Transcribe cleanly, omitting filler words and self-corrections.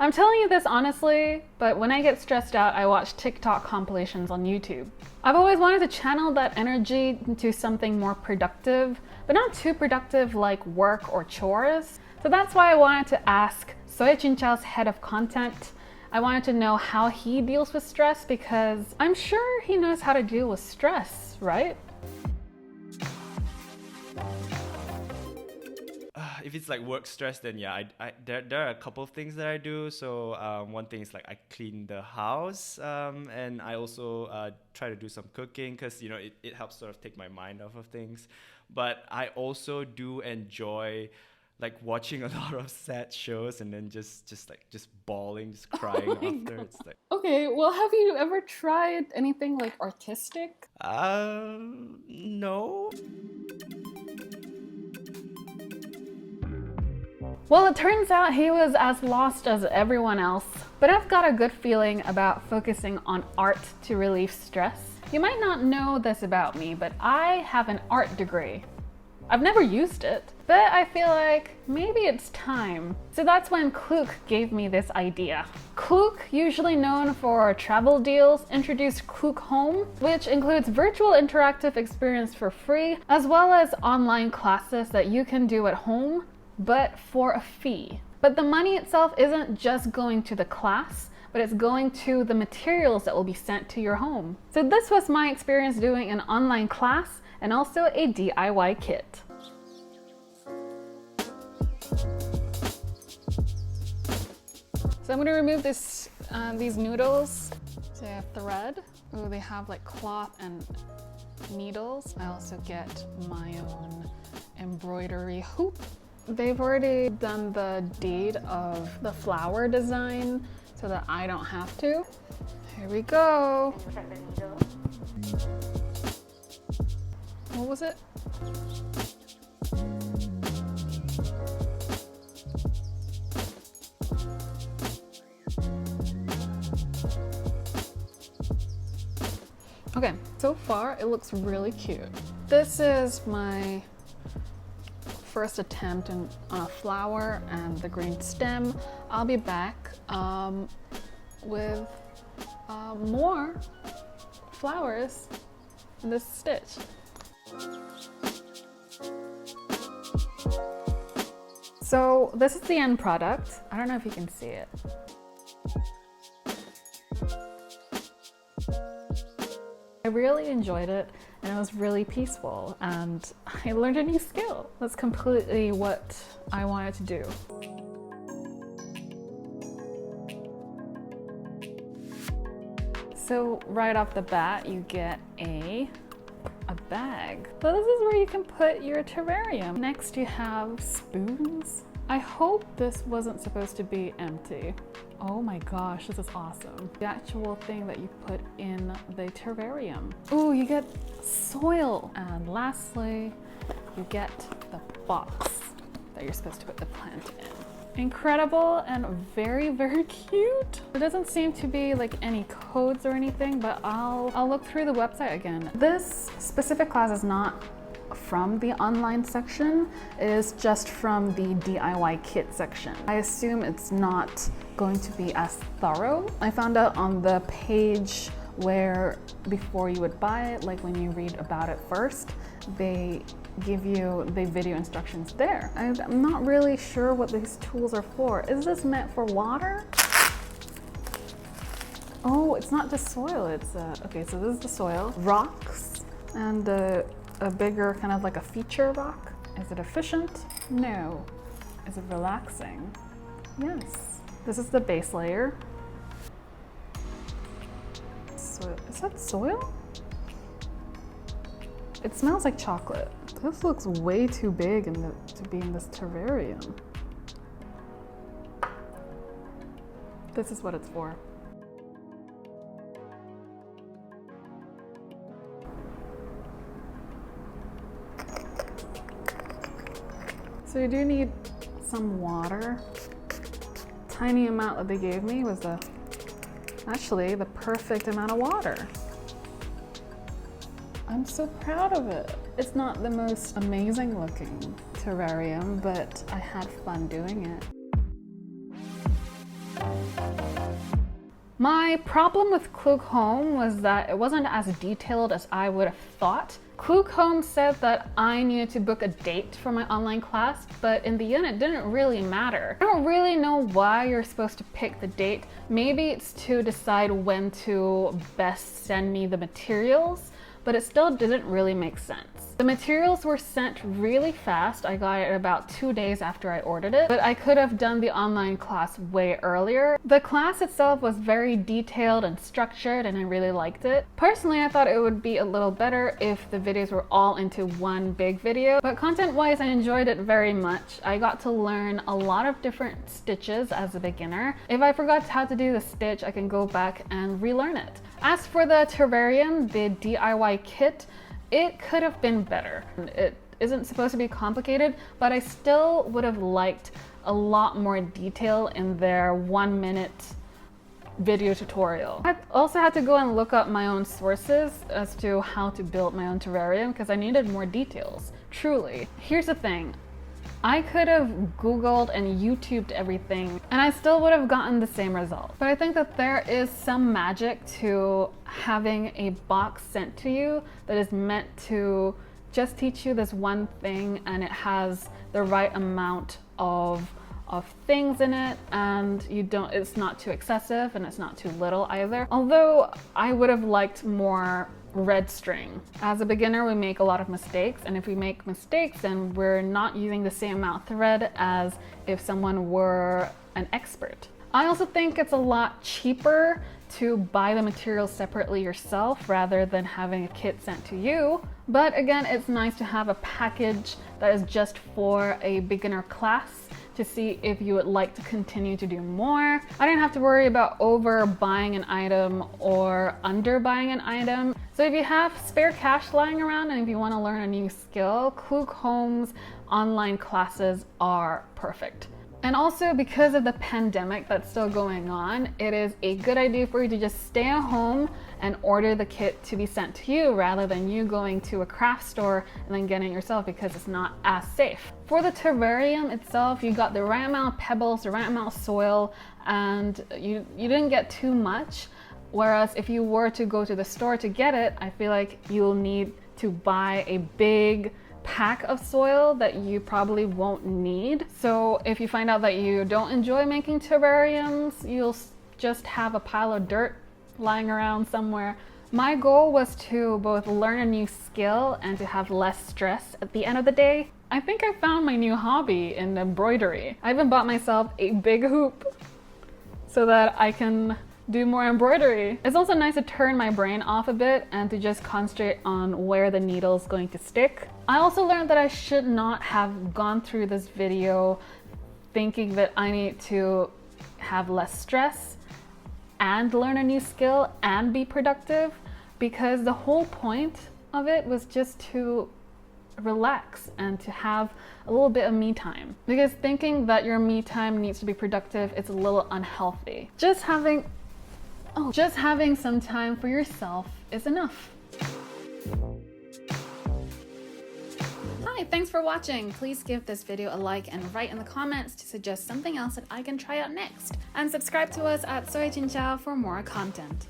I'm telling you this honestly, but when I get stressed out, I watch TikTok compilations on YouTube. I've always wanted to channel that energy into something more productive, but not too productive like work or chores. So that's why I wanted to ask Soya Chinchao's head of content. I wanted to know how he deals with stress because I'm sure he knows how to deal with stress, right? If it's like work stress, then yeah, there are a couple of things that I do. So one thing is like I clean the house, and I also try to do some cooking because you know it helps sort of take my mind off of things. But I also do enjoy like watching a lot of sad shows and then just bawling, just crying after. God. It's like Okay, well, have you ever tried anything like artistic? no. Well, it turns out he was as lost as everyone else, but I've got a good feeling about focusing on art to relieve stress. You might not know this about me, but I have an art degree. I've never used it, but I feel like maybe it's time. So that's when Klook gave me this idea. Klook, usually known for travel deals, introduced Klook Home, which includes virtual interactive experience for free, as well as online classes that you can do at home, but for a fee. But the money itself isn't just going to the class, but it's going to the materials that will be sent to your home. So this was my experience doing an online class and also a DIY kit. So I'm gonna remove these noodles. So I have thread. Oh, they have like cloth and needles. I also get my own embroidery hoop. They've already done the deed of the flower design so that I don't have to. Here we go. What was it? Okay, so far it looks really cute. This is my first attempt on a flower and the green stem. I'll be back with more flowers in this stitch. So this is the end product. I don't know if you can see it. I really enjoyed it and it was really peaceful and I learned a new skill. That's completely what I wanted to do. So right off the bat, you get a bag. So this is where you can put your terrarium. Next you have spoons. I hope this wasn't supposed to be empty. Oh my gosh, this is awesome. The actual thing that you put in the terrarium. Oh, you get soil. And lastly, you get the box that you're supposed to put the plant in. Incredible and very, very cute. There doesn't seem to be like any codes or anything, but I'll look through the website again. This specific class is not from the online section, it is just from the DIY kit section. I assume it's not going to be as thorough. I found out on the page where before you would buy it, like when you read about it first, they give you the video instructions there. I'm not really sure what these tools are for. Is this meant for water? Oh, it's not just soil, it's okay, so this is the soil. Rocks and a bigger kind of like a feature rock. Is it efficient? No. Is it relaxing? Yes. This is the base layer. So, is that soil? It smells like chocolate. This looks way too big to be in this terrarium. This is what it's for. So you do need some water. Tiny amount that they gave me was actually the perfect amount of water. I'm so proud of it. It's not the most amazing looking terrarium, but I had fun doing it. My problem with Klook Home was that it wasn't as detailed as I would have thought. Klook Home said that I needed to book a date for my online class, but in the end it didn't really matter. I don't really know why you're supposed to pick the date. Maybe it's to decide when to best send me the materials, but it still didn't really make sense. The materials were sent really fast. I got it about 2 days after I ordered it, but I could have done the online class way earlier. The class itself was very detailed and structured, and I really liked it. Personally, I thought it would be a little better if the videos were all into one big video, but content-wise, I enjoyed it very much. I got to learn a lot of different stitches as a beginner. If I forgot how to do the stitch, I can go back and relearn it. As for the terrarium, the DIY kit, it could have been better. It isn't supposed to be complicated, but I still would have liked a lot more detail in their 1-minute video tutorial. I also had to go and look up my own sources as to how to build my own terrarium because I needed more details, truly. Here's the thing. I could have Googled and YouTubed everything and I still would have gotten the same result. But I think that there is some magic to having a box sent to you that is meant to just teach you this one thing, and it has the right amount of things in it, and it's not too excessive and it's not too little either. Although I would have liked more red string. As a beginner, we make a lot of mistakes, and if we make mistakes, then we're not using the same amount of thread as if someone were an expert. I also think it's a lot cheaper to buy the materials separately yourself rather than having a kit sent to you. But again, it's nice to have a package that is just for a beginner class to see if you would like to continue to do more. I didn't have to worry about over buying an item or under buying an item. So if you have spare cash lying around and if you want to learn a new skill, Klook Home's online classes are perfect. And also, because of the pandemic that's still going on, it is a good idea for you to just stay at home and order the kit to be sent to you rather than you going to a craft store and then getting it yourself, because it's not as safe. For the terrarium itself, you got the right amount of pebbles, the right amount of soil, and you didn't get too much. Whereas if you were to go to the store to get it, I feel like you'll need to buy a big pack of soil that you probably won't need. So if you find out that you don't enjoy making terrariums, you'll just have a pile of dirt lying around somewhere. My goal was to both learn a new skill and to have less stress at the end of the day. I think I found my new hobby in embroidery. I even bought myself a big hoop so that I can do more embroidery. It's also nice to turn my brain off a bit and to just concentrate on where the needle is going to stick. I also learned that I should not have gone through this video thinking that I need to have less stress and learn a new skill and be productive, because the whole point of it was just to relax and to have a little bit of me time. Because thinking that your me time needs to be productive, it's a little unhealthy. Just having some time for yourself is enough. Hi, thanks for watching. Please give this video a like and write in the comments to suggest something else that I can try out next. And subscribe to us at Soy Chin Chow for more content.